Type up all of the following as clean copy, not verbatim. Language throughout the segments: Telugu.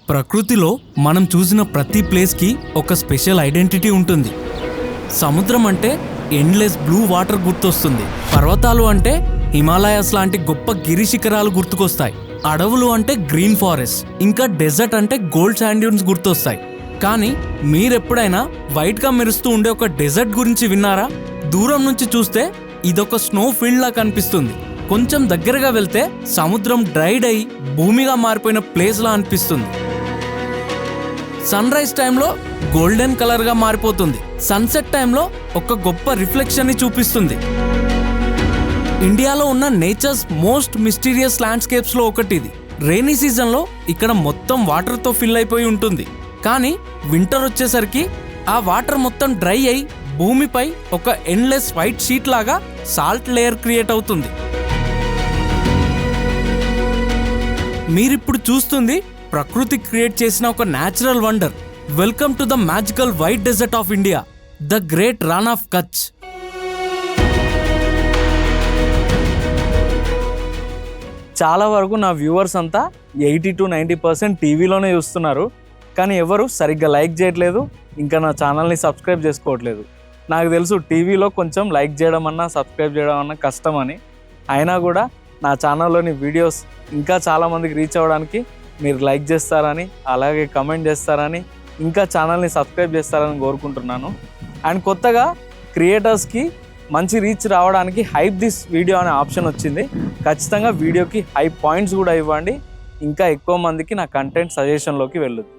ప్రకృతిలో మనం చూసిన ప్రతి ప్లేస్కి ఒక స్పెషల్ ఐడెంటిటీ ఉంటుంది. సముద్రం అంటే ఎండ్లెస్ బ్లూ వాటర్ గుర్తొస్తుంది. పర్వతాలు అంటే హిమాలయాస్ లాంటి గొప్ప గిరి శిఖరాలు గుర్తుకొస్తాయి. అడవులు అంటే గ్రీన్ ఫారెస్ట్, ఇంకా డెజర్ట్ అంటే గోల్డ్ శాండ్ డ్యూన్స్ గుర్తొస్తాయి. కానీ మీరెప్పుడైనా వైట్గా మెరుస్తూ ఉండే ఒక డెజర్ట్ గురించి విన్నారా? దూరం నుంచి చూస్తే ఇదొక స్నో ఫీల్డ్ లా కనిపిస్తుంది. కొంచెం దగ్గరగా వెళ్తే సముద్రం డ్రైడ్ అయి భూమిగా మారిపోయిన ప్లేస్ లా అనిపిస్తుంది. సన్ రైజ్ టైంలో గోల్డెన్ కలర్గా మారిపోతుంది. సన్సెట్ టైంలో ఒక గొప్ప రిఫ్లెక్షన్ ని చూపిస్తుంది. ఇండియాలో ఉన్న నేచర్స్ మోస్ట్ మిస్టీరియస్ ల్యాండ్స్కేప్స్ లో ఒకటి ఇది. రైనీ సీజన్లో ఇక్కడ మొత్తం వాటర్తో ఫిల్ అయిపోయి ఉంటుంది. కానీ వింటర్ వచ్చేసరికి ఆ వాటర్ మొత్తం డ్రై అయి భూమిపై ఒక ఎండ్లెస్ వైట్ షీట్ లాగా సాల్ట్ లేయర్ క్రియేట్ అవుతుంది. మీరిప్పుడు చూస్తుంది ప్రకృతి క్రియేట్ చేసిన ఒక natural wonder. Welcome to the magical white desert of India, the great Rann of Kutch. చాలా వరకు నా వ్యూవర్స్ అంతా 80-90% టీవీలోనే చూస్తున్నారు. కానీ ఎవరు సరిగ్గా లైక్ చేయట్లేదు, ఇంకా నా ఛానల్ని సబ్స్క్రైబ్ చేసుకోవట్లేదు. నాకు తెలుసు టీవీలో కొంచెం లైక్ చేయడం అన్నా సబ్స్క్రైబ్ చేయడం అన్నా కష్టం అని. అయినా కూడా నా ఛానల్లోని వీడియోస్ ఇంకా చాలామందికి రీచ్ అవ్వడానికి మీరు లైక్ చేస్తారని, అలాగే కమెంట్ చేస్తారని, ఇంకా ఛానల్ని సబ్స్క్రైబ్ చేస్తారని కోరుకుంటున్నాను. అండ్ కొత్తగా క్రియేటర్స్కి మంచి రీచ్ రావడానికి హైప్ దిస్ వీడియో అనే ఆప్షన్ వచ్చింది. ఖచ్చితంగా వీడియోకి హైప్ పాయింట్స్ కూడా ఇవ్వండి. ఇంకా ఎక్కువ మందికి నా కంటెంట్ సజెషన్లోకి వెళ్ళదు.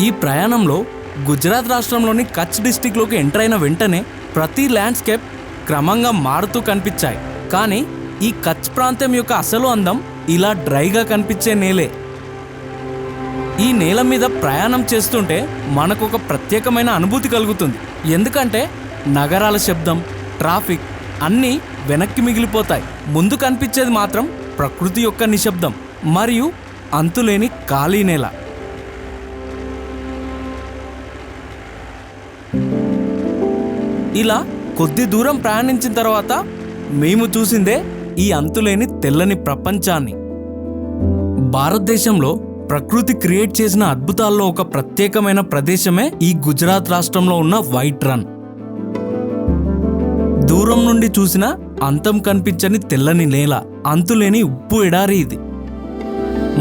ఈ ప్రయాణంలో గుజరాత్ రాష్ట్రంలోని కచ్ డిస్టిక్లోకి ఎంటర్ అయిన వెంటనే ప్రతి ల్యాండ్స్కేప్ క్రమంగా మారుతూ కనిపించాయి. కానీ ఈ కచ్ ప్రాంతం యొక్క అసలు అందం ఇలా డ్రైగా కనిపించే నేలే. ఈ నేల మీద ప్రయాణం చేస్తుంటే మనకు ఒక ప్రత్యేకమైన అనుభూతి కలుగుతుంది. ఎందుకంటే నగరాల శబ్దం, ట్రాఫిక్ అన్నీ వెనక్కి మిగిలిపోతాయి. ముందు కనిపించేది మాత్రం ప్రకృతి యొక్క నిశ్శబ్దం మరియు అంతులేని ఖాళీ నేల. ఇలా కొద్ది దూరం ప్రయాణించిన తర్వాత మేము చూసిందే ఈ అంతులేని తెల్లని ప్రపంచాన్ని. భారతదేశంలో ప్రకృతి క్రియేట్ చేసిన అద్భుతాల్లో ఒక ప్రత్యేకమైన ప్రదేశమే ఈ గుజరాత్ రాష్ట్రంలో ఉన్న వైట్ రన్. దూరం నుండి చూసిన అంతం కనిపించని తెల్లని నేల, అంతులేని ఉప్పు ఎడారి ఇది.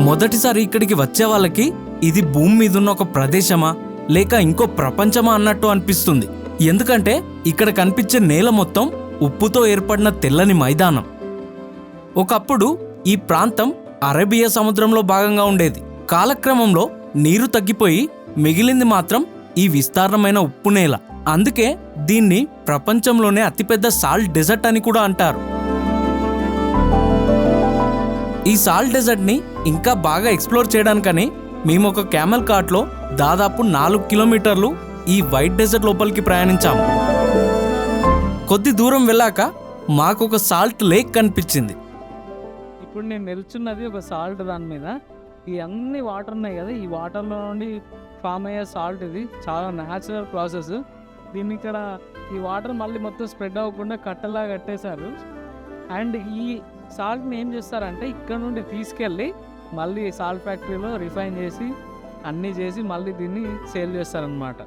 మొదటిసారి ఇక్కడికి వచ్చే వాళ్ళకి ఇది భూమి మీద ఉన్న ఒక ప్రదేశమా లేక ఇంకో ప్రపంచమా అన్నట్టు అనిపిస్తుంది. ఎందుకంటే ఇక్కడ కనిపించే నేల మొత్తం ఉప్పుతో ఏర్పడిన తెల్లని మైదానం. ఒకప్పుడు ఈ ప్రాంతం అరేబియా సముద్రంలో భాగంగా ఉండేది. కాలక్రమంలో నీరు తగ్గిపోయి మిగిలింది మాత్రం ఈ విస్తారమైన ఉప్పు నేల. అందుకే దీన్ని ప్రపంచంలోనే అతిపెద్ద సాల్ట్ డెజర్ట్ అని కూడా అంటారు. ఈ సాల్ట్ డెజర్ట్ని ఇంకా బాగా ఎక్స్ప్లోర్ చేయడానికని మేము ఒక క్యామెల్ కార్ట్లో దాదాపు 4 కిలోమీటర్లు ఈ వైట్ డెజర్ట్ లోపలికి ప్రయాణించాము. కొద్ది దూరం వెళ్ళాక మాకు ఒక సాల్ట్ లేక్ కనిపించింది. ఇప్పుడు నేను నిల్చున్నది ఒక సాల్ట్ దాని మీద. ఈ అన్ని వాటర్ ఉన్నాయి కదా, ఈ వాటర్లో నుండి ఫామ్ అయ్యే సాల్ట్. ఇది చాలా న్యాచురల్ ప్రాసెస్. దీన్ని ఇక్కడ ఈ వాటర్ మళ్ళీ మొత్తం స్ప్రెడ్ అవ్వకుండా కట్టలా కట్టేశారు. అండ్ ఈ సాల్ట్ని ఏం చేస్తారంటే ఇక్కడ నుండి తీసుకెళ్ళి మళ్ళీ సాల్ట్ ఫ్యాక్టరీలో రిఫైన్ చేసి అన్నీ చేసి మళ్ళీ దీన్ని సేల్ చేస్తారనమాట.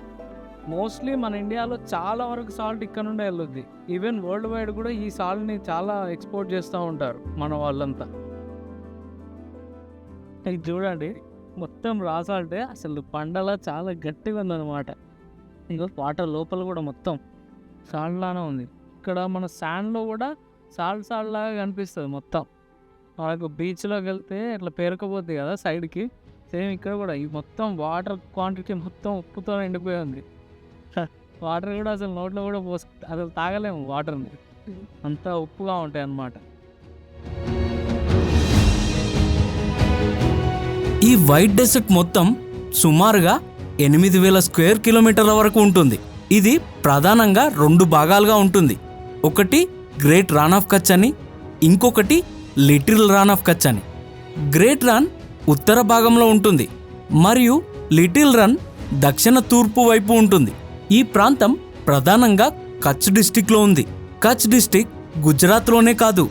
మోస్ట్లీ మన ఇండియాలో చాలా వరకు సాల్ట్ ఇక్కడ నుండే వెళ్ళొద్ది. ఈవెన్ వరల్డ్ వైడ్ కూడా ఈ సాల్ట్ని చాలా ఎక్స్పోర్ట్ చేస్తూ ఉంటారు మన వాళ్ళంతా. ఇది చూడండి, మొత్తం రా సాల్టే, అసలు పండలా చాలా గట్టిగా ఉందన్నమాట. ఇంకా వాటర్ లోపల కూడా మొత్తం సాల్ట్ లానే ఉంది. ఇక్కడ మన శాండ్లో కూడా సాల్ట్ లాగా కనిపిస్తుంది మొత్తం. మనకు బీచ్లోకి వెళ్తే ఇట్లా పేరుకపోతుంది కదా సైడ్కి, సేమ్ ఇక్కడ కూడా ఈ మొత్తం వాటర్ క్వాంటిటీ మొత్తం ఉప్పుతో నిండిపోయి ఉంది. వాటర్ కూడా అసలు నోట్లో కూడా అసలు తాగలేము వాటర్ని, అంతా ఉప్పుగా ఉంటాయి అన్నమాట. ఈ వైట్ డెజర్ట్ మొత్తం సుమారుగా 8,000 స్క్వేర్ కిలోమీటర్ల వరకు ఉంటుంది. ఇది ప్రధానంగా 2 భాగాలుగా ఉంటుంది. ఒకటి గ్రేట్ రన్ ఆఫ్ కచ్ అని, ఇంకొకటి లిటిల్ రన్ ఆఫ్ కచ్ అని. గ్రేట్ రన్ ఉత్తర భాగంలో ఉంటుంది మరియు లిటిల్ రన్ దక్షిణ తూర్పు వైపు ఉంటుంది. ఈ ప్రాంతం ప్రధానంగా కచ్ డిస్టిక్లో ఉంది. కచ్ డిస్టిక్ గుజరాత్లోనే కాదు,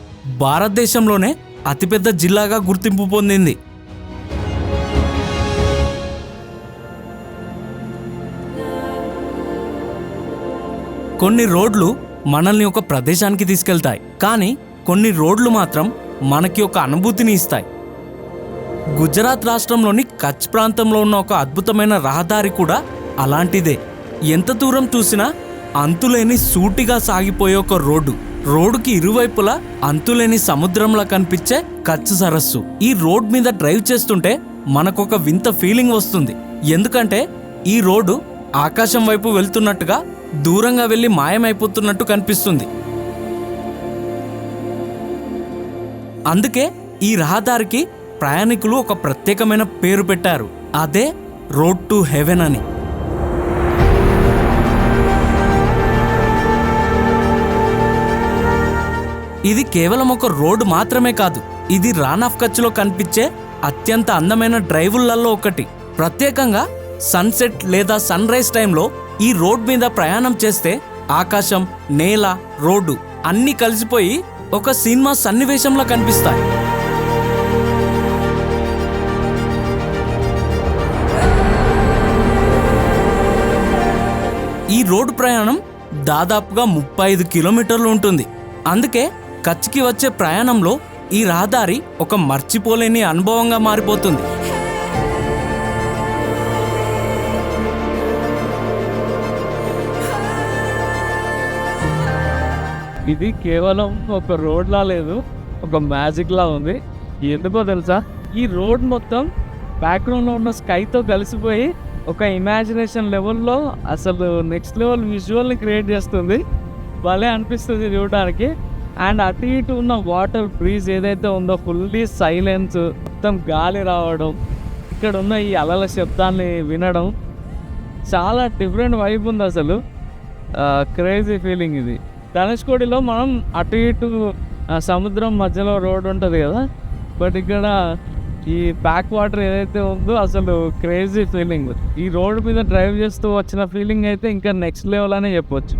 భారతదేశంలోనే అతిపెద్ద జిల్లాగా గుర్తింపు పొందింది. కొన్ని రోడ్లు మనల్ని ఒక ప్రదేశానికి తీసుకెళ్తాయి, కానీ కొన్ని రోడ్లు మాత్రం మనకి ఒక అనుభూతిని ఇస్తాయి. గుజరాత్ రాష్ట్రంలోని కచ్ ప్రాంతంలో ఉన్న ఒక అద్భుతమైన రహదారి కూడా అలాంటిదే. ఎంత దూరం చూసినా అంతులేని సూటిగా సాగిపోయే ఒక రోడ్డుకి ఇరువైపులా అంతులేని సముద్రంలా కనిపించే కచ్ సరస్సు. ఈ రోడ్ మీద డ్రైవ్ చేస్తుంటే మనకొక వింత ఫీలింగ్ వస్తుంది. ఎందుకంటే ఈ రోడ్డు ఆకాశం వైపు వెళ్తున్నట్టుగా, దూరంగా వెళ్ళి మాయమైపోతున్నట్టు కనిపిస్తుంది. అందుకే ఈ రహదారికి ప్రయాణికులు ఒక ప్రత్యేకమైన పేరు పెట్టారు. అదే రోడ్ టు హెవెన్ అని. ఇది కేవలం ఒక రోడ్డు మాత్రమే కాదు, ఇది రాన్ ఆఫ్ కచ్లో కనిపించే అత్యంత అందమైన డ్రైవులలో ఒకటి. ప్రత్యేకంగా సన్సెట్ లేదా సన్ రైజ్ టైంలో ఈ రోడ్ మీద ప్రయాణం చేస్తే ఆకాశం, నేల, రోడ్డు అన్నీ కలిసిపోయి ఒక సినిమా సన్నివేశంలో కనిపిస్తాయి. ఈ రోడ్డు ప్రయాణం దాదాపుగా 35 కిలోమీటర్లు ఉంటుంది. అందుకే కచ్కి వచ్చే ప్రయాణంలో ఈ రహదారి ఒక మర్చిపోలేని అనుభవంగా మారిపోతుంది. ఇది కేవలం ఒక రోడ్లా లేదు, ఒక మ్యాజిక్లా ఉంది. ఎందుకో తెలుసా, ఈ రోడ్ మొత్తం బ్యాక్గ్రౌండ్లో ఉన్న స్కైతో కలిసిపోయి ఒక ఇమాజినేషన్ లెవెల్లో అసలు నెక్స్ట్ లెవెల్ విజువల్ని క్రియేట్ చేస్తుంది. భలే అనిపిస్తుంది చూడడానికి. అండ్ అటు ఇటు ఉన్న వాటర్ బ్రీజ్ ఏదైతే ఉందో ఫుల్లీ సైలెన్స్, మొత్తం గాలి రావడం, ఇక్కడ ఉన్న ఈ అలల శబ్దాన్ని వినడం, చాలా డిఫరెంట్ వైబ్ ఉంది అసలు. క్రేజీ ఫీలింగ్ ఇది. ధనుష్కోడిలో మనం అటు ఇటు సముద్రం మధ్యలో రోడ్ ఉంటుంది కదా, బట్ ఇక్కడ ఈ బ్యాక్ వాటర్ ఏదైతే ఉందో అసలు క్రేజీ ఫీలింగ్. ఈ రోడ్ మీద డ్రైవ్ చేస్తూ వచ్చిన ఫీలింగ్ అయితే ఇంకా నెక్స్ట్ లెవెల్ అనే చెప్పొచ్చు.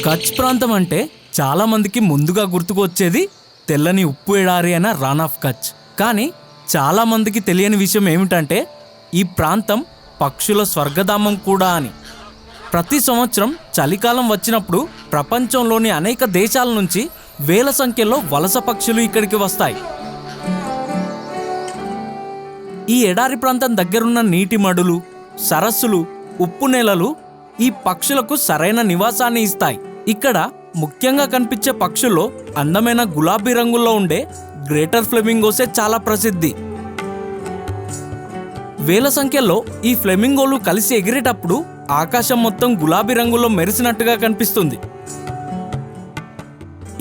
కచ్ ప్రాంతం అంటే చాలా మందికి ముందుగా గుర్తుకు వచ్చేది తెల్లని ఉప్పు ఎడారి అయిన రాన్ ఆఫ్ కచ్. కానీ చాలా మందికి తెలియని విషయం ఏమిటంటే ఈ ప్రాంతం పక్షుల స్వర్గధామం కూడా అని. ప్రతి సంవత్సరం చలికాలం వచ్చినప్పుడు ప్రపంచంలోని అనేక దేశాల నుంచి వేల సంఖ్యలో వలస పక్షులు ఇక్కడికి వస్తాయి. ఈ ఎడారి ప్రాంతం దగ్గరున్న నీటి మడులు, సరస్సులు, ఉప్పు నేలలు ఈ పక్షులకు సరైన నివాసాన్ని ఇస్తాయి. ఇక్కడ ముఖ్యంగా కనిపించే పక్షుల్లో అందమైన గులాబీ రంగుల్లో ఉండే గ్రేటర్ ఫ్లెమింగోసే చాలా ప్రసిద్ధి. వేల సంఖ్యలో ఈ ఫ్లెమింగోలు కలిసి ఎగిరేటప్పుడు ఆకాశం మొత్తం గులాబీ రంగులో మెరిసినట్టుగా కనిపిస్తుంది.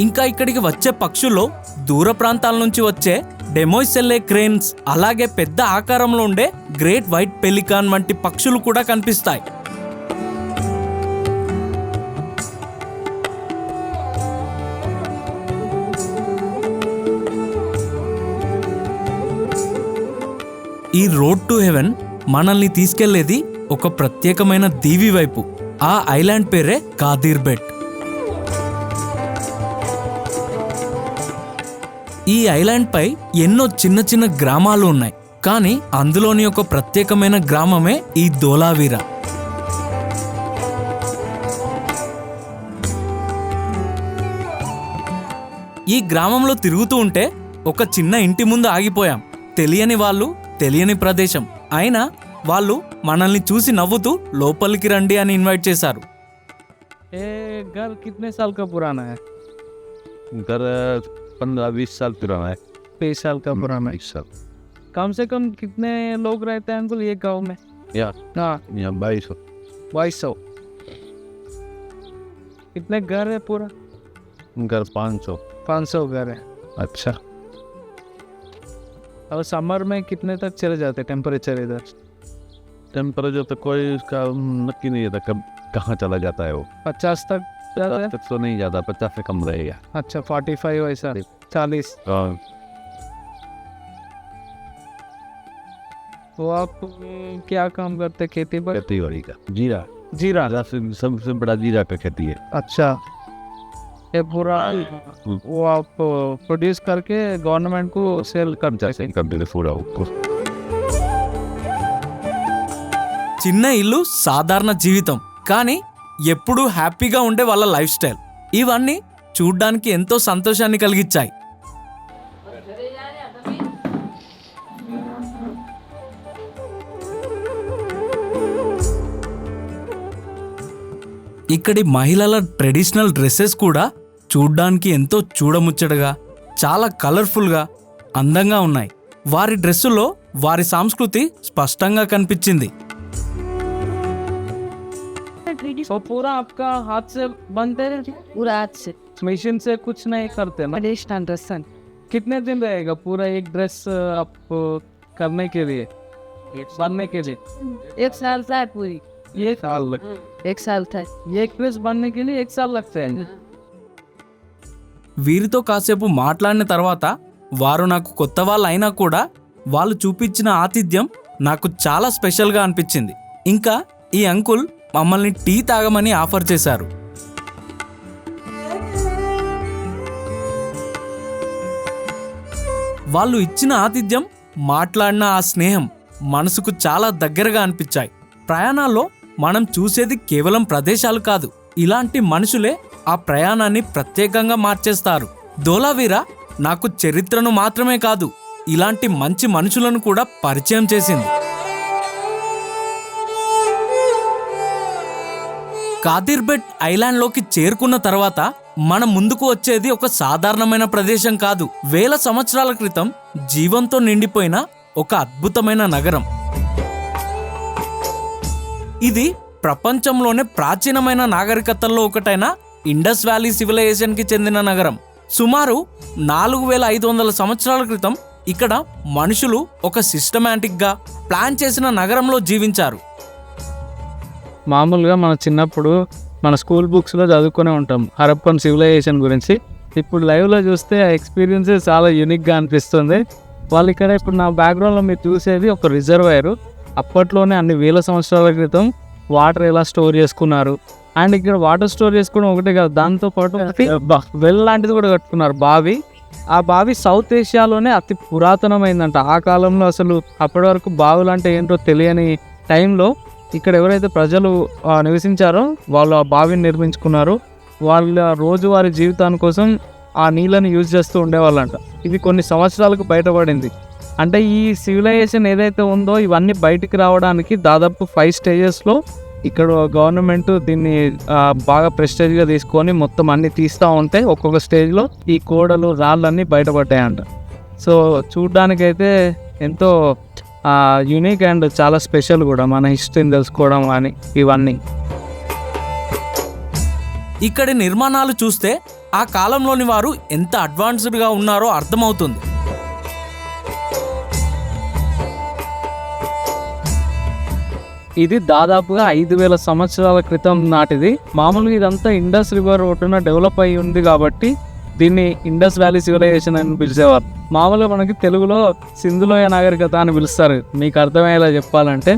ఇంకా ఇక్కడికి వచ్చే పక్షుల్లో దూర ప్రాంతాల నుంచి వచ్చే డెమోయిసెల్లే క్రేన్స్, అలాగే పెద్ద ఆకారంలో ఉండే గ్రేట్ వైట్ పెలికాన్ వంటి పక్షులు కూడా కనిపిస్తాయి. ఈ రోడ్ టు హెవెన్ మనల్ని తీసుకెళ్లేది ఒక ప్రత్యేకమైన దీవి వైపు. ఆ ఐలాండ్ పేరే కాదిర్ బెట్. ఈ ఐలాండ్ పై ఎన్నో చిన్న చిన్న గ్రామాలు ఉన్నాయి, కానీ అందులోని ఒక ప్రత్యేకమైన గ్రామమే ఈ ధోలావీరా. ఈ గ్రామంలో తిరుగుతూ ఉంటే ఒక చిన్న ఇంటి ముందు ఆగిపోయాం. తెలియని వాళ్ళు, తెలియని ప్రదేశం అయినా వాళ్ళు మనల్ని చూసి నవ్వుతూ లోపలికి రండి అని ఇన్వైట్ చేశారు. ఏ घर कितने साल का पुराना है? घर 15-20 साल पुराना है। 20 साल का पुराना है। 20 साल कम से कम कितने लोग रहते हैं अंकल ये गांव में? या हाँ, यहाँ 2200 2200। कितने घर है पूरा? घर 500। 500 घर है। अच्छा, और समर में कितने तक चले जाते टेम्परेचर इधर? टेम्परेचर तो कोई उसका नक्की नहीं रहता, कब कहाँ चला जाता है वो। 50 तक जाता है? तक तो नहीं जाता, 50 से कम रहेगा। अच्छा 45 ऐसा 40। वो आप क्या काम करते खेती पर? खेती बाड़ी का जीरा जीरा। सबसे बड़ा जीरा का खेती है। अच्छा, ये पूरा वो आप प्रोड्यूस करके गवर्नमेंट को सेल कर जैसे कंपनी पूरा ऊपर చిన్న ఇల్లు సాధారణ జీవితం, కానీ ఎప్పుడూ హ్యాపీగా ఉండే వాళ్ళ లైఫ్ స్టైల్ ఇవన్నీ చూడ్డానికి ఎంతో సంతోషాన్ని కలిగించాయి. ఇక్కడి మహిళల ట్రెడిషనల్ డ్రెస్సెస్ కూడా చూడ్డానికి ఎంతో చూడముచ్చటగా, చాలా కలర్ఫుల్గా, అందంగా ఉన్నాయి. వారి డ్రెస్సులో వారి సంస్కృతి స్పష్టంగా కనిపించింది. तो पूरा आपका हाथ से बनते हैं? पूरा हाथ से मशीन से कुछ नहीं करते ना? ट्रेडिशनल ड्रेस कितने दिन रहेगा पूरा एक ड्रेस आप करने के लिए, बनने के लिए? 1 साल था पूरी, ये साल 1 साल था। एक ड्रेस बनने के लिए 1 साल लगता है। వీరితో కాసేపు మాట్లాడిన తర్వాత వారు నాకు కొత్త వాళ్ళు అయినా కూడా వాళ్ళు చూపించిన ఆతిథ్యం నాకు చాలా స్పెషల్గా అనిపించింది. ఇంకా ఈ అంకుల్ మమ్మల్ని టీ తాగమని ఆఫర్ చేశారు. వాళ్ళు ఇచ్చిన ఆతిథ్యం, మాట్లాడిన ఆ స్నేహం మనసుకు చాలా దగ్గరగా అనిపించాయి. ప్రయాణాల్లో మనం చూసేది కేవలం ప్రదేశాలు కాదు, ఇలాంటి మనుషులే ఆ ప్రయాణాన్ని ప్రత్యేకంగా మార్చేస్తారు. ధోలావీరా నాకు చరిత్రను మాత్రమే కాదు, ఇలాంటి మంచి మనుషులను కూడా పరిచయం చేసింది. కాదిర్బెట్ ఐలాండ్లోకి చేరుకున్న తర్వాత మన ముందుకు వచ్చేది ఒక సాధారణమైన ప్రదేశం కాదు, వేల సంవత్సరాల క్రితం జీవంతో నిండిపోయిన ఒక అద్భుతమైన నగరం. ఇది ప్రపంచంలోనే ప్రాచీనమైన నాగరికతల్లో ఒకటైన ఇండస్ వ్యాలీ సివిలైజేషన్కి చెందిన నగరం. సుమారు 4500 సంవత్సరాల క్రితం ఇక్కడ మనుషులు ఒక సిస్టమాటిక్గా ప్లాన్ చేసిన నగరంలో జీవించారు. మామూలుగా మన చిన్నప్పుడు మన స్కూల్ బుక్స్లో చదువుకునే ఉంటాం హరప్పన్ సివిలైజేషన్ గురించి. ఇప్పుడు లైవ్లో చూస్తే ఆ ఎక్స్పీరియన్స్ చాలా యూనిక్గా అనిపిస్తుంది. వాళ్ళు ఇక్కడ ఇప్పుడు నా బ్యాక్గ్రౌండ్లో మీరు చూసేది ఒక రిజర్వాయర్. అప్పట్లోనే అన్ని వేల సంవత్సరాల క్రితం వాటర్ ఎలా స్టోర్ చేసుకున్నారు. అండ్ ఇక్కడ వాటర్ స్టోర్ చేసుకోవడం ఒకటే కాదు, దాంతోపాటు వెల్ లాంటిది కూడా కట్టుకున్నారు, బావి. ఆ బావి సౌత్ ఏషియాలోనే అతి పురాతనమైందంట. ఆ కాలంలో అసలు అప్పటి వరకు బావులు అంటే ఏంటో తెలియని టైంలో ఇక్కడ ఎవరైతే ప్రజలు నివసించారో వాళ్ళు ఆ బావిని నిర్మించుకున్నారు. వాళ్ళ రోజువారీ జీవితాని కోసం ఆ నీళ్ళని యూజ్ చేస్తూ ఉండేవాళ్ళంట. ఇది కొన్ని సంవత్సరాలకు బయటపడింది. అంటే ఈ సివిలైజేషన్ ఏదైతే ఉందో ఇవన్నీ బయటికి రావడానికి దాదాపు 5 స్టేజెస్లో ఇక్కడ గవర్నమెంట్ దీన్ని బాగా ప్రెస్టేజ్గా తీసుకొని మొత్తం అన్నీ తీస్తూ ఉంటే ఒక్కొక్క స్టేజ్లో ఈ కోడలు రాళ్ళన్నీ బయటపడ్డాయంట. సో చూడ్డానికైతే ఎంతో యూనిక్ అండ్ చాలా స్పెషల్ కూడా మన హిస్టరీని తెలుసుకోవడం కానీ ఇవన్నీ. ఇక్కడి నిర్మాణాలు చూస్తే ఆ కాలంలోని వారు ఎంత అడ్వాన్స్డ్గా ఉన్నారో అర్థమవుతుంది. ఇది దాదాపుగా 5000 సంవత్సరాల క్రితం నాటిది. మామూలుగా ఇదంతా ఇండస్ రివర్ ఒడ్డున డెవలప్ అయి ఉంది కాబట్టి దీన్ని ఇండస్ వ్యాలీ సివిలైజేషన్ అని పిలిచేవారు. మామూలుగా మనకి తెలుగులో సింధులోయ నాగరికత అని పిలుస్తారు, మీకు అర్థమయ్యేలా చెప్పాలంటే.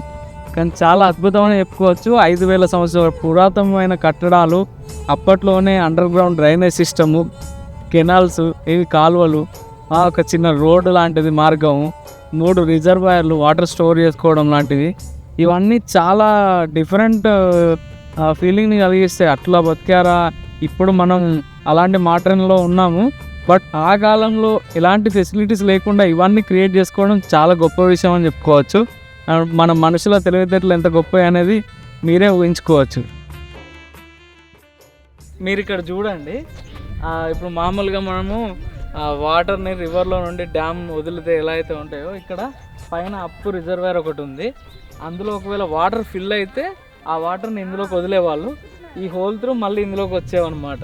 కానీ చాలా అద్భుతమని చెప్పుకోవచ్చు. 5000 సంవత్సరాల పురాతనమైన కట్టడాలు, అప్పట్లోనే under ground drainage system, canals, ఇవి కాలువలు, ఒక చిన్న రోడ్డు లాంటిది మార్గము, 3 రిజర్వాయర్లు వాటర్ స్టోర్ చేసుకోవడం లాంటివి, ఇవన్నీ చాలా డిఫరెంట్ ఫీలింగ్ని కలిగిస్తాయి. అట్లా బతికారా, ఇప్పుడు మనం అలాంటి మాటల్లో ఉన్నాము. బట్ ఆ కాలంలో ఎలాంటి ఫెసిలిటీస్ లేకుండా ఇవన్నీ క్రియేట్ చేసుకోవడం చాలా గొప్ప విషయం అని చెప్పుకోవచ్చు. మన మనుషుల తెలివితేటలు ఎంత గొప్ప అనేది మీరే ఊహించుకోవచ్చు. మీరు ఇక్కడ చూడండి, ఇప్పుడు మామూలుగా మనము వాటర్ని రివర్లో నుండి డ్యామ్ వదిలితే ఎలా అయితే ఉంటాయో ఇక్కడ పైన అప్పు రిజర్వాయర్ ఒకటి ఉంది. అందులో ఒకవేళ వాటర్ ఫిల్ అయితే ఆ వాటర్ని ఇందులోకి వదిలేవాళ్ళు. ఈ హోల్ త్రూ మళ్ళీ ఇందులోకి వచ్చేవన్నమాట.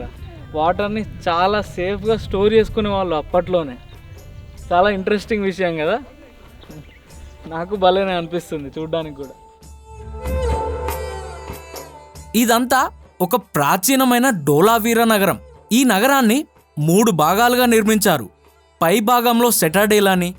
వాటర్ని చాలా సేఫ్గా స్టోర్ చేసుకునే వాళ్ళు అప్పట్లోనే. చాలా ఇంట్రెస్టింగ్ విషయం కదా, నాకు భలేనే అనిపిస్తుంది చూడ్డానికి కూడా. ఇదంతా ఒక ప్రాచీనమైన ధోలావీరా నగరం. ఈ నగరాన్ని 3 భాగాలుగా నిర్మించారు. పై భాగంలో సెటాడేల్ అని,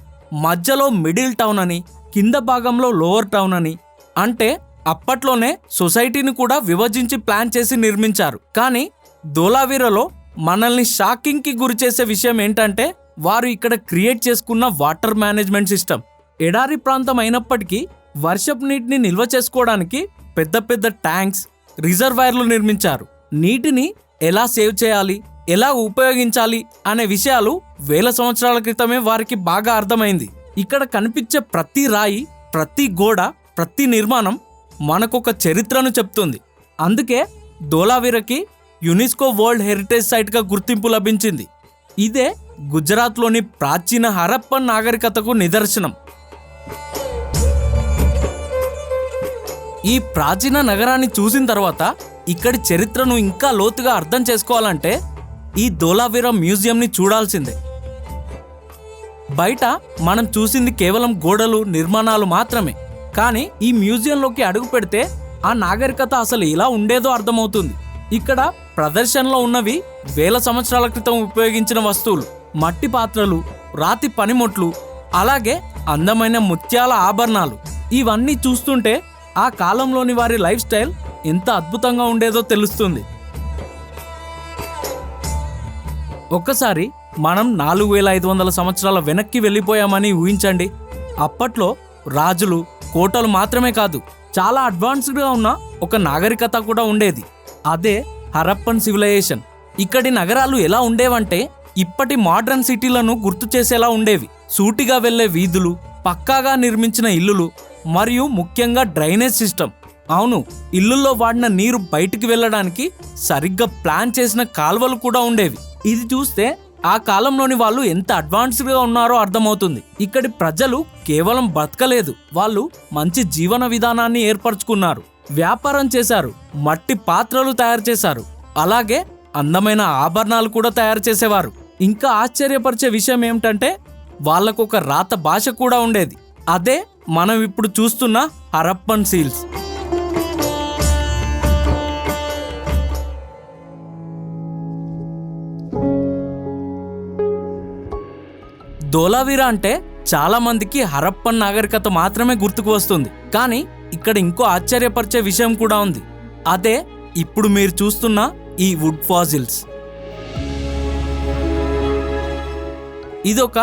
మధ్యలో మిడిల్ టౌన్ అని, కింద భాగంలో లోవర్ టౌన్ అని. అంటే అప్పట్లోనే సొసైటీని కూడా విభజించి ప్లాన్ చేసి నిర్మించారు. కానీ ధోలావీరాలో మనల్ని షాకింగ్కి గురి చేసే విషయం ఏంటంటే వారు ఇక్కడ క్రియేట్ చేసుకున్న వాటర్ మేనేజ్మెంట్ సిస్టమ్. ఎడారి ప్రాంతం అయినప్పటికీ వర్షపు నీటిని నిల్వ చేసుకోవడానికి పెద్ద పెద్ద ట్యాంక్స్, రిజర్వాయర్లు నిర్మించారు. నీటిని ఎలా సేవ్ చేయాలి, ఎలా ఉపయోగించాలి అనే విషయాలు వేల సంవత్సరాల క్రితమే వారికి బాగా అర్థమైంది. ఇక్కడ కనిపించే ప్రతి రాయి, ప్రతి గోడ, ప్రతి నిర్మాణం మనకొక చరిత్రను చెప్తుంది. అందుకే ధోలావీరాకి యునెస్కో వరల్డ్ హెరిటేజ్ సైట్గా గుర్తింపు లభించింది. ఇదే గుజరాత్లోని ప్రాచీన హరప్పన్ నాగరికతకు నిదర్శనం. ఈ ప్రాచీన నగరాన్ని చూసిన తర్వాత ఇక్కడి చరిత్రను ఇంకా లోతుగా అర్థం చేసుకోవాలంటే ఈ ధోలావీరా మ్యూజియంని చూడాల్సిందే. బయట మనం చూసింది కేవలం గోడలు, నిర్మాణాలు మాత్రమే. కానీ ఈ మ్యూజియంలోకి అడుగు పెడితే ఆ నాగరికత అసలు ఎలా ఉండేదో అర్థమవుతుంది. ఇక్కడ ప్రదర్శనలో ఉన్నవి వేల సంవత్సరాల క్రితం ఉపయోగించిన వస్తువులు, మట్టి పాత్రలు, రాతి పనిముట్లు, అలాగే అందమైన ముత్యాల ఆభరణాలు. ఇవన్నీ చూస్తుంటే ఆ కాలంలోని వారి లైఫ్ స్టైల్ ఎంత అద్భుతంగా ఉండేదో తెలుస్తుంది. ఒక్కసారి మనం 4500 సంవత్సరాల వెనక్కి వెళ్ళిపోయామని ఊహించండి. అప్పట్లో రాజులు, కోటలు మాత్రమే కాదు, చాలా అడ్వాన్స్డ్గా ఉన్న ఒక నాగరికత కూడా ఉండేది. అదే హరప్పన్ సివిలైజేషన్. ఇక్కడి నగరాలు ఎలా ఉండేవంటే ఇప్పటి మోడ్రన్ సిటీలను గుర్తు చేసేలా ఉండేవి. సూటిగా వెళ్లే వీధులు, పక్కాగా నిర్మించిన ఇల్లులు, మరియు ముఖ్యంగా డ్రైనేజ్ సిస్టమ్. అవును, ఇల్లుల్లో వాడిన నీరు బయటికి వెళ్ళడానికి సరిగ్గా ప్లాన్ చేసిన కాల్వలు కూడా ఉండేవి. ఇది చూస్తే ఆ కాలంలోని వాళ్ళు ఎంత అడ్వాన్స్డ్గా ఉన్నారో అర్థమవుతుంది. ఇక్కడి ప్రజలు కేవలం బతకలేదు, వాళ్ళు మంచి జీవన విధానాన్ని ఏర్పరచుకున్నారు, వ్యాపారం చేశారు, మట్టి పాత్రలు తయారు చేశారు, అలాగే అందమైన ఆభరణాలు కూడా తయారు చేసేవారు. ఇంకా ఆశ్చర్యపరిచే విషయం ఏమిటంటే వాళ్ళకు ఒక రాత భాష కూడా ఉండేది. అదే మనం ఇప్పుడు చూస్తున్న హరప్పన్ సీల్స్. ధోలావీరా అంటే చాలా మందికి హరప్పన్ నాగరికత మాత్రమే గుర్తుకు వస్తుంది. కానీ ఇక్కడ ఇంకో ఆశ్చర్యపరిచే విషయం కూడా ఉంది. అదే ఇప్పుడు మీరు చూస్తున్న ఈ వుడ్ ఫాజిల్స్. ఇదొక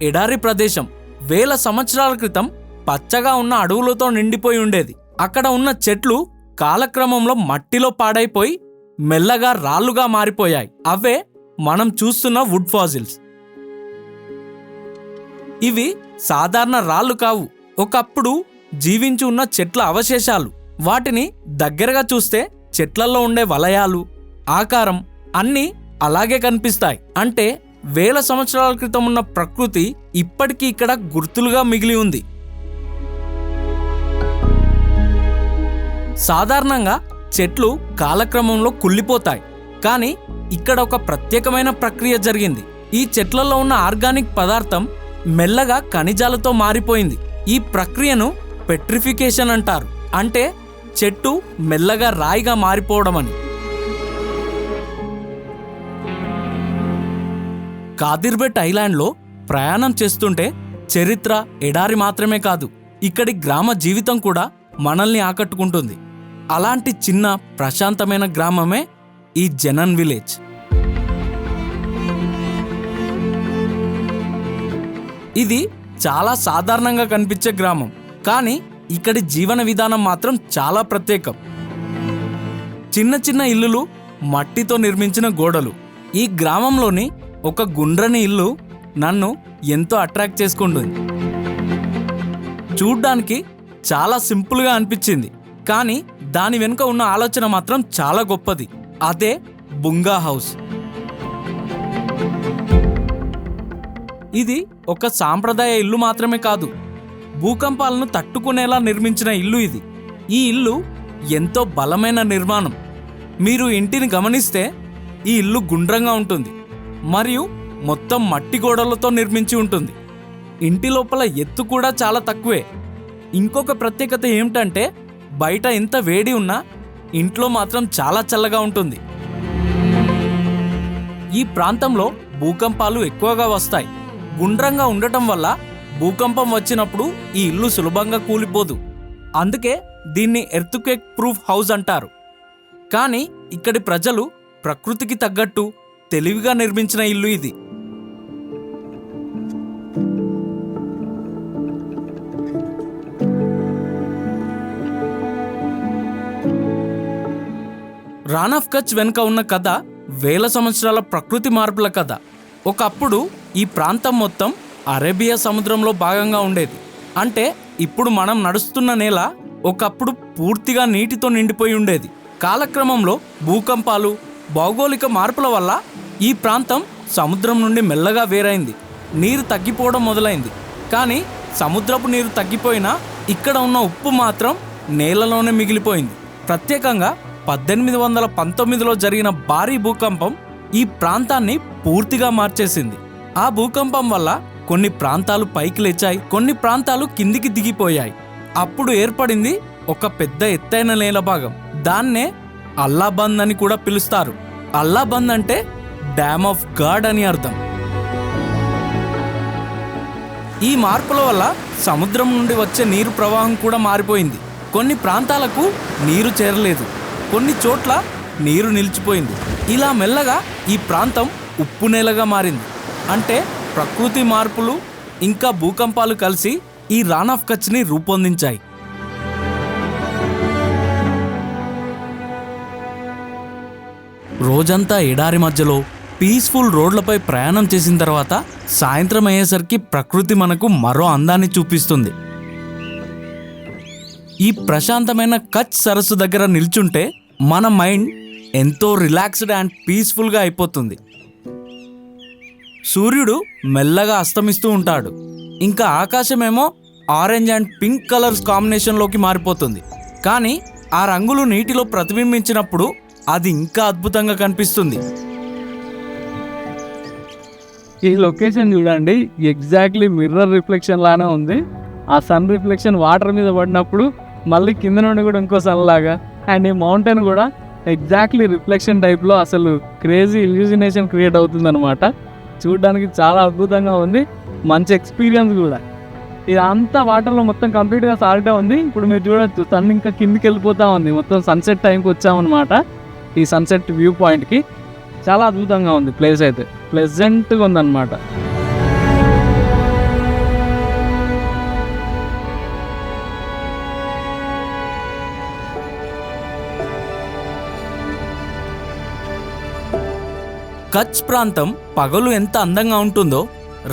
ఎడారి ప్రదేశం. వేల సంవత్సరాల క్రితం పచ్చగా ఉన్న అడవులతో నిండిపోయి ఉండేది. అక్కడ ఉన్న చెట్లు కాలక్రమంలో మట్టిలో పాడైపోయి మెల్లగా రాళ్లుగా మారిపోయాయి. అవే మనం చూస్తున్న వుడ్ ఫాజిల్స్. ఇవి సాధారణ రాళ్ళు కావు, ఒకప్పుడు జీవించి ఉన్న చెట్ల అవశేషాలు. వాటిని దగ్గరగా చూస్తే చెట్లలో ఉండే వలయాలు, ఆకారం అన్నీ అలాగే కనిపిస్తాయి. అంటే వేల సంవత్సరాల క్రితం ఉన్న ప్రకృతి ఇప్పటికీ ఇక్కడ గుర్తులుగా మిగిలి ఉంది. సాధారణంగా చెట్లు కాలక్రమంలో కుళ్ళిపోతాయి, కానీ ఇక్కడ ఒక ప్రత్యేకమైన ప్రక్రియ జరిగింది. ఈ చెట్లలో ఉన్న ఆర్గానిక్ పదార్థం మెల్లగా ఖనిజాలతో మారిపోయింది. ఈ ప్రక్రియను పెట్రిఫికేషన్ అంటారు. అంటే చెట్టు మెల్లగా రాయిగా మారిపోవడం అని. కాదిర్బెట్ ఐలాండ్లో ప్రయాణం చేస్తుంటే చరిత్ర, ఎడారి మాత్రమే కాదు, ఇక్కడి గ్రామ జీవితం కూడా మనల్ని ఆకట్టుకుంటుంది. అలాంటి చిన్న ప్రశాంతమైన గ్రామమే ఈ జనన్ విలేజ్. ఇది చాలా సాధారణంగా కనిపించే గ్రామం, కానీ ఇక్కడి జీవన విధానం మాత్రం చాలా ప్రత్యేకం. చిన్న చిన్న ఇల్లులు, మట్టితో నిర్మించిన గోడలు. ఈ గ్రామంలోని ఒక గుండ్రని ఇల్లు నన్ను ఎంతో అట్రాక్ట్ చేసుకుంటుంది. చూడ్డానికి చాలా సింపుల్గా అనిపించింది, కానీ దాని వెనుక ఉన్న ఆలోచన మాత్రం చాలా గొప్పది. అదే బుంగా హౌస్. ఇది ఒక సాంప్రదాయ ఇల్లు మాత్రమే కాదు, భూకంపాలను తట్టుకునేలా నిర్మించిన ఇల్లు ఇది. ఈ ఇల్లు ఎంతో బలమైన నిర్మాణం. మీరు ఇంటిని గమనిస్తే ఈ ఇల్లు గుండ్రంగా ఉంటుంది మరియు మొత్తం మట్టి గోడలతో నిర్మించి ఉంటుంది. ఇంటి లోపల ఎత్తు కూడా చాలా తక్కువే. ఇంకొక ప్రత్యేకత ఏమిటంటే బయట ఎంత వేడి ఉన్నా ఇంట్లో మాత్రం చాలా చల్లగా ఉంటుంది. ఈ ప్రాంతంలో భూకంపాలు ఎక్కువగా వస్తాయి. గుండ్రంగా ఉండటం వల్ల భూకంపం వచ్చినప్పుడు ఈ ఇల్లు సులభంగా కూలిపోదు. అందుకే దీన్ని ఎర్త్క్వేక్ ప్రూఫ్ హౌస్ అంటారు. కానీ ఇక్కడి ప్రజలు ప్రకృతికి తగ్గట్టు తెలివిగా నిర్మించిన ఇల్లు ఇది. రాన్ ఆఫ్ కచ్ వెనుక ఉన్న కథ వేల సంవత్సరాల ప్రకృతి మార్పుల కథ. ఒకప్పుడు ఈ ప్రాంతం మొత్తం అరేబియా సముద్రంలో భాగంగా ఉండేది. అంటే ఇప్పుడు మనం నడుస్తున్న నేల ఒకప్పుడు పూర్తిగా నీటితో నిండిపోయి ఉండేది. కాలక్రమంలో భూకంపాలు, భౌగోళిక మార్పుల వల్ల ఈ ప్రాంతం సముద్రం నుండి మెల్లగా వేరైంది. నీరు తగ్గిపోవడం మొదలైంది. కానీ సముద్రపు నీరు తగ్గిపోయినా ఇక్కడ ఉన్న ఉప్పు మాత్రం నేలలోనే మిగిలిపోయింది. ప్రత్యేకంగా 1819లో జరిగిన భారీ భూకంపం ఈ ప్రాంతాన్ని పూర్తిగా మార్చేసింది. ఆ భూకంపం వల్ల కొన్ని ప్రాంతాలు పైకి లేచాయి, కొన్ని ప్రాంతాలు కిందికి దిగిపోయాయి. అప్పుడు ఏర్పడింది ఒక పెద్ద ఎత్తైన నేల భాగం. దాన్నే అల్లాబంద్ అని కూడా పిలుస్తారు. అల్లాబంద్ అంటే డ్యామ్ ఆఫ్ గాడ్ అని అర్థం. ఈ మార్పుల వల్ల సముద్రం నుండి వచ్చే నీరు ప్రవాహం కూడా మారిపోయింది. కొన్ని ప్రాంతాలకు నీరు చేరలేదు, కొన్ని చోట్ల నీరు నిలిచిపోయింది. ఇలా మెల్లగా ఈ ప్రాంతం ఉప్పు నేలగా మారింది. అంటే ప్రకృతి మార్పులు ఇంకా భూకంపాలు కలిసి ఈ రాన్ ఆఫ్ కచ్ని రూపొందించాయి. రోజంతా ఎడారి మధ్యలో పీస్ఫుల్ రోడ్లపై ప్రయాణం చేసిన తర్వాత సాయంత్రం అయ్యేసరికి ప్రకృతి మనకు మరో అందాన్ని చూపిస్తుంది. ఈ ప్రశాంతమైన కచ్ సరస్సు దగ్గర నిల్చుంటే మన మైండ్ ఎంతో రిలాక్స్డ్ అండ్ పీస్ఫుల్గా అయిపోతుంది. సూర్యుడు మెల్లగా అస్తమిస్తూ ఉంటాడు. ఇంకా ఆకాశమేమో ఆరెంజ్ అండ్ పింక్ కలర్స్ కాంబినేషన్లోకి మారిపోతుంది. కానీ ఆ రంగులు నీటిలో ప్రతిబింబించినప్పుడు అది ఇంకా అద్భుతంగా కనిపిస్తుంది. ఈ లొకేషన్ చూడండి, ఎగ్జాక్ట్లీ మిర్రర్ రిఫ్లెక్షన్ లానే ఉంది. ఆ సన్ రిఫ్లెక్షన్ వాటర్ మీద పడినప్పుడు మళ్ళీ కింద నుండి కూడా ఇంకో సన్ లాగా, అండ్ ఈ మౌంటైన్ కూడా ఎగ్జాక్ట్లీ రిఫ్లెక్షన్ టైప్లో అసలు క్రేజీ ఇల్యూజినేషన్ క్రియేట్ అవుతుంది అనమాట. చూడడానికి చాలా అద్భుతంగా ఉంది, మంచి ఎక్స్పీరియన్స్ కూడా. ఇదంతా వాటర్లో మొత్తం కంప్లీట్గా సాల్టే ఉంది. ఇప్పుడు మీరు చూడొచ్చు, సన్ ఇంకా కిందికి వెళ్ళిపోతూ ఉంది. మొత్తం సన్సెట్ టైంకి వచ్చామన్నమాట. ఈ సన్సెట్ వ్యూ పాయింట్కి చాలా అద్భుతంగా ఉంది. ప్లేస్ అయితే ప్లెజెంట్గా ఉందన్నమాట. కచ్ ప్రాంతం పగలు ఎంత అందంగా ఉంటుందో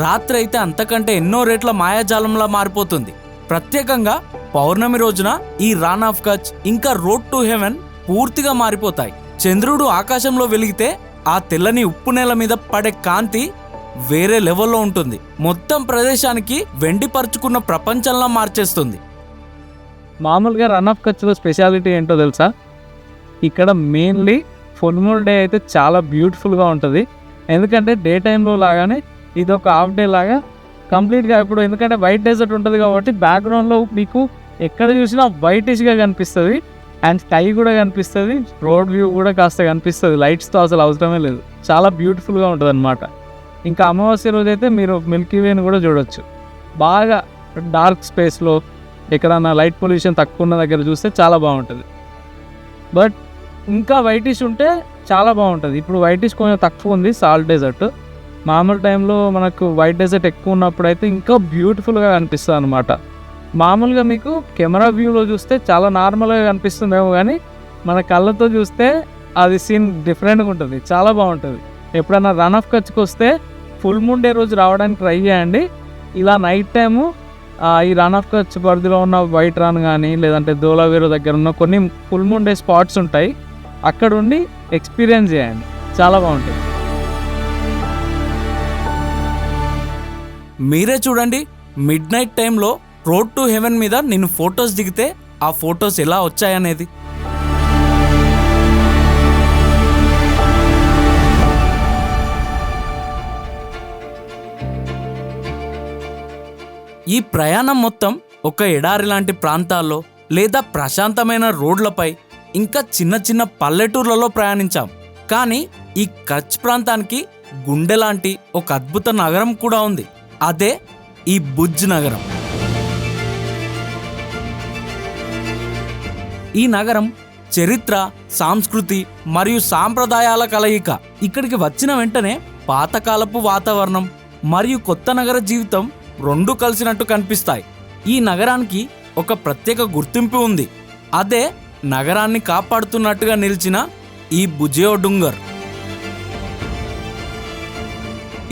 రాత్రి అయితే అంతకంటే ఎన్నో రేట్ల మాయాజాలంలా మారిపోతుంది. ప్రత్యేకంగా పౌర్ణమి రోజున ఈ రాన్ ఆఫ్ కచ్ ఇంకా రోడ్ టు హెవెన్ పూర్తిగా మారిపోతాయి. చంద్రుడు ఆకాశంలో వెలిగితే ఆ తెల్లని ఉప్పు నేల మీద పడే కాంతి వేరే లెవెల్లో ఉంటుంది. మొత్తం ప్రదేశానికి వెండిపరుచుకున్న ప్రపంచంలా మార్చేస్తుంది. మామూలుగా రన్ ఆఫ్ కచ్లో స్పెషాలిటీ ఏంటో తెలుసా? ఇక్కడ మెయిన్లీ ఫుల్ మూన్ డే అయితే చాలా బ్యూటిఫుల్గా ఉంటుంది. ఎందుకంటే డే టైంలో లాగానే ఇది ఒక హాఫ్ డే లాగా కంప్లీట్గా ఇప్పుడు, ఎందుకంటే వైట్ డెజర్ట్ ఉంటుంది కాబట్టి బ్యాక్గ్రౌండ్లో మీకు ఎక్కడ చూసినా వైటిష్గా కనిపిస్తుంది. అండ్ స్కై కూడా కనిపిస్తుంది, రోడ్ వ్యూ కూడా కాస్త కనిపిస్తుంది. లైట్స్తో అసలు అవసరమే లేదు, చాలా బ్యూటిఫుల్గా ఉంటుంది అనమాట. ఇంకా అమావాస్య రోజు అయితే మీరు మిల్కీ వేని కూడా చూడొచ్చు. బాగా డార్క్ స్పేస్లో ఎక్కడన్నా లైట్ పొల్యూషన్ తక్కువ ఉన్న దగ్గర చూస్తే చాలా బాగుంటుంది. బట్ ఇంకా వైటిష్ ఉంటే చాలా బాగుంటుంది. ఇప్పుడు వైటిష్ కొంచెం తక్కువ ఉంది, సాల్ట్ డెజర్ట్. మామూలు టైంలో మనకు వైట్ డెజర్ట్ ఎక్కువ ఉన్నప్పుడు అయితే ఇంకా బ్యూటిఫుల్గా కనిపిస్తుంది అనమాట. మామూలుగా మీకు కెమెరా వ్యూలో చూస్తే చాలా నార్మల్గా కనిపిస్తుందేమో, కానీ మన కళ్ళతో చూస్తే అది సీన్ డిఫరెంట్గా ఉంటుంది, చాలా బాగుంటుంది. ఎప్పుడైనా రన్ ఆఫ్ కచ్కి వస్తే ఫుల్ మూన్ డే రోజు రావడానికి ట్రై చేయండి. ఇలా నైట్ టైము ఈ రన్ ఆఫ్ కచ్ పరిధిలో ఉన్న వైట్ రన్ కానీ లేదంటే ధోలావీరు దగ్గర ఉన్న కొన్ని ఫుల్ మూన్ డే స్పాట్స్ ఉంటాయి, అక్కడ ఉండి ఎక్స్పీరియన్స్ చేయండి, చాలా బాగుంటుంది. మీరే చూడండి, మిడ్ నైట్ టైంలో రోడ్ టు హెవెన్ మీద నేను ఫొటోస్ దిగితే ఆ ఫొటోస్ ఎలా వచ్చాయనేది. ఈ ప్రయాణం మొత్తం ఒక ఎడారి లాంటి ప్రాంతాల్లో లేదా ప్రశాంతమైన రోడ్లపై ఇంకా చిన్న చిన్న పల్లెటూర్లలో ప్రయాణించాం. కానీ ఈ కచ్ ప్రాంతానికి గుండె లాంటి ఒక అద్భుత నగరం కూడా ఉంది. అదే ఈ భుజ్ నగరం. ఈ నగరం చరిత్ర, సంస్కృతి మరియు సాంప్రదాయాల కలయిక. ఇక్కడికి వచ్చిన వెంటనే పాతకాలపు వాతావరణం మరియు కొత్త నగర జీవితం రెండు కలిసినట్టు కనిపిస్తాయి. ఈ నగరానికి ఒక ప్రత్యేక గుర్తింపు ఉంది. అదే నగరాన్ని కాపాడుతున్నట్టుగా నిలిచిన ఈ భుజియో డుంగర్.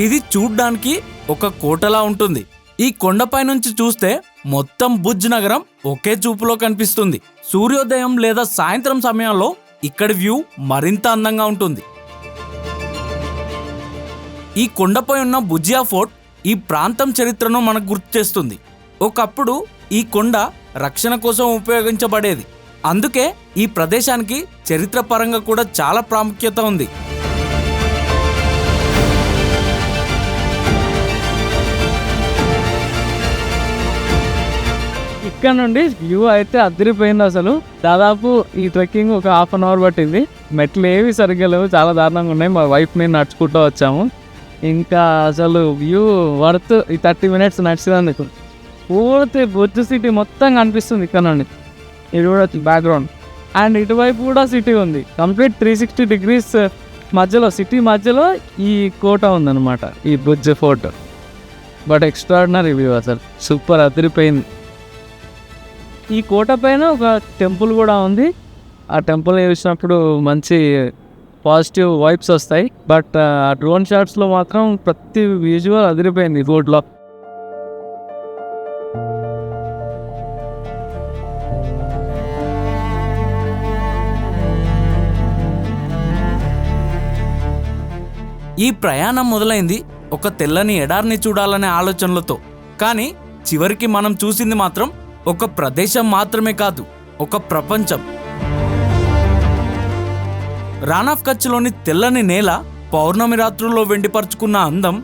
ఇది చూడ్డానికి ఒక కోటలా ఉంటుంది. ఈ కొండపై నుంచి చూస్తే మొత్తం భుజ్ నగరం ఒకే చూపులో కనిపిస్తుంది. సూర్యోదయం లేదా సాయంత్రం సమయంలో ఇక్కడి వ్యూ మరింత అందంగా ఉంటుంది. ఈ కొండపై ఉన్న భుజియా ఫోర్ట్ ఈ ప్రాంతం చరిత్రను మనకు గుర్తు చేస్తుంది. ఒకప్పుడు ఈ కొండ రక్షణ కోసం ఉపయోగించబడేది. అందుకే ఈ ప్రదేశానికి చరిత్ర పరంగా కూడా చాలా ప్రాముఖ్యత ఉంది. ఇక్కడ నుండి వ్యూ అయితే అదిరిపోయింది. అసలు దాదాపు ఈ ట్రెక్కింగ్ ఒక 1/2 అవర్ పట్టింది. మెట్లు ఏవి సరిగ్గా లేవు, చాలా దారుణంగా ఉన్నాయి. మా వైఫ్ నేను నడుచుకుంటూ వచ్చాము. ఇంకా అసలు వ్యూ వర్త్ ఈ 30 మినిట్స్ నడిచినందుకు. పూర్తి భుజ్ సిటీ మొత్తం కనిపిస్తుంది ఇక్కడ నుండి. ఇది కూడా బ్యాక్గ్రౌండ్. అండ్ ఇటువైపు కూడా సిటీ ఉంది. కంప్లీట్ 360 డిగ్రీస్ మధ్యలో, సిటీ మధ్యలో ఈ కోట ఉందన్నమాట, ఈ Bhuj fort. But extraordinary view, అసలు సూపర్, అదిరిపోయింది. ఈ కోట పైన ఒక టెంపుల్ కూడా ఉంది. ఆ టెంపుల్ చూసినప్పుడు మంచి పాజిటివ్ వైబ్స్ వస్తాయి. బట్ ఆ డ్రోన్ షాట్స్లో మాత్రం ప్రతి విజువల్ అదిరిపోయింది ఫోర్ట్లో. ఈ ప్రయాణం మొదలైంది ఒక తెల్లని ఎడారిని చూడాలనే ఆలోచనలతో. కానీ చివరికి మనం చూసింది మాత్రం ఒక ప్రదేశం మాత్రమే కాదు, ఒక ప్రపంచం. రాన్ ఆఫ్ కచ్లోని తెల్లని నేల, పౌర్ణమి రాత్రుల్లో వెండిపరుచుకున్న అందం,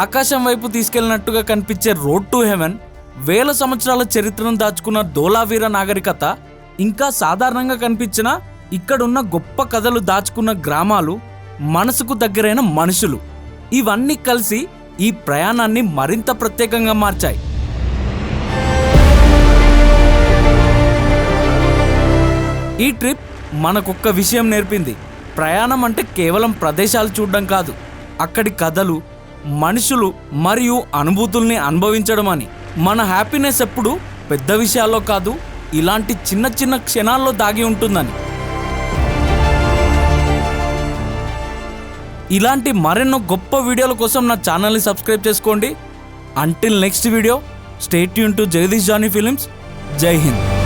ఆకాశం వైపు తీసుకెళ్లినట్టుగా కనిపించే రోడ్ టు హెవెన్, వేల సంవత్సరాల చరిత్రను దాచుకున్న ధోలావీర నాగరికత, ఇంకా సాధారణంగా కనిపించిన ఇక్కడున్న గొప్ప కథలు దాచుకున్న గ్రామాలు, మనసుకు దగ్గరైన మనుషులు, ఇవన్నీ కలిసి ఈ ప్రయాణాన్ని మరింత ప్రత్యేకంగా మార్చాయి. ఈ ట్రిప్ మనకొక్క విషయం నేర్పింది. ప్రయాణం అంటే కేవలం ప్రదేశాలు చూడడం కాదు, అక్కడి కథలు, మనుషులు మరియు అనుభూతుల్ని అనుభవించడం అని. మన హ్యాపీనెస్ ఎప్పుడు పెద్ద విషయాల్లో కాదు, ఇలాంటి చిన్న చిన్న క్షణాల్లో దాగి ఉంటుందని. ఇలాంటి మరెన్నో గొప్ప వీడియోల కోసం నా ఛానల్ని సబ్స్క్రైబ్ చేసుకోండి. Until next video, stay tuned to Jagadish Jani films. Jai Hind.